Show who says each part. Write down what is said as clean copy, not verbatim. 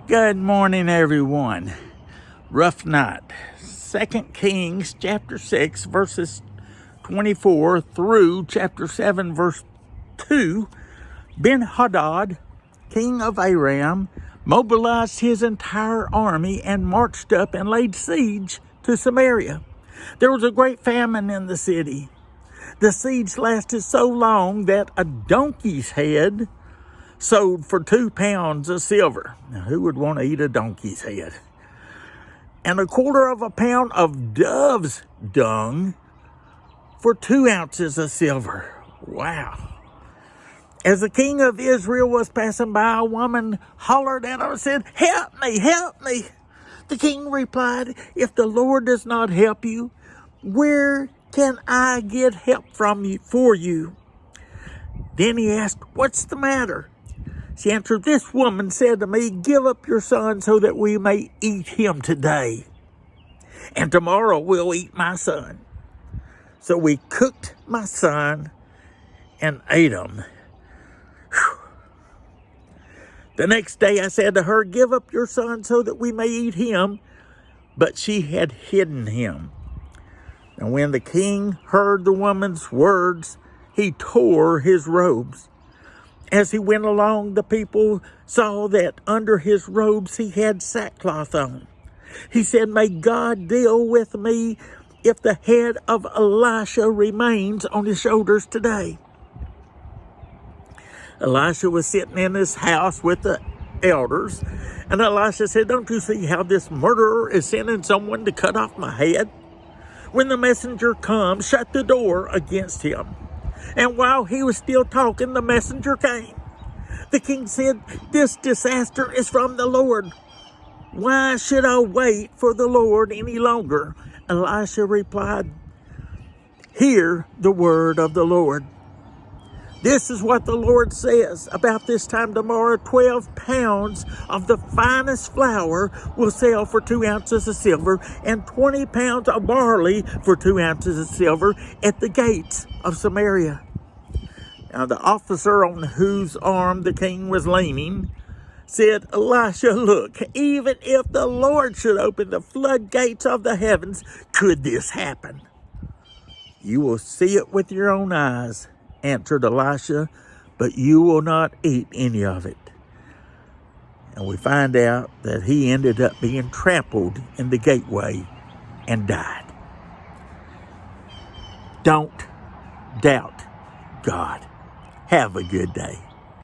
Speaker 1: Good morning, everyone. Rough night. 2 Kings chapter 6, verses 24 through chapter 7, verse 2. Ben-Hadad, king of Aram, mobilized his entire army and marched up and laid siege to Samaria. There was a great famine in the city. The siege lasted so long that a donkey's head sold for 2 pounds of silver. Now, who would want to eat a donkey's head? And 1/4 pound of dove's dung for 2 ounces of silver. Wow. As the king of Israel was passing by, a woman hollered at him and said, "Help me, help me." The king replied, "If the Lord does not help you, where can I get help from you for you?" Then he asked, "What's the matter?" She answered, "This woman said to me, 'Give up your son so that we may eat him today. And tomorrow we'll eat my son.' So we cooked my son and ate him. Whew. The next day I said to her, 'Give up your son so that we may eat him.' But she had hidden him." And when the king heard the woman's words, he tore his robes. As he went along, the people saw that under his robes he had sackcloth on. He said, "May God deal with me if the head of Elisha remains on his shoulders today." Elisha was sitting in his house with the elders, and Elisha said, "Don't you see how this murderer is sending someone to cut off my head? When the messenger comes, shut the door against him." And while he was still talking, the messenger came. The king said, "This disaster is from the Lord. Why should I wait for the Lord any longer?" Elisha replied, "Hear the word of the Lord. This is what the Lord says. About this time tomorrow, 12 pounds of the finest flour will sell for 2 ounces of silver, and 20 pounds of barley for 2 ounces of silver at the gates of Samaria." Now the officer on whose arm the king was leaning said, "Elisha, look, even if the Lord should open the floodgates of the heavens, could this happen?" "You will see it with your own eyes," answered Elisha, "but you will not eat any of it." And we find out that he ended up being trampled in the gateway and died. Don't doubt God. Have a good day.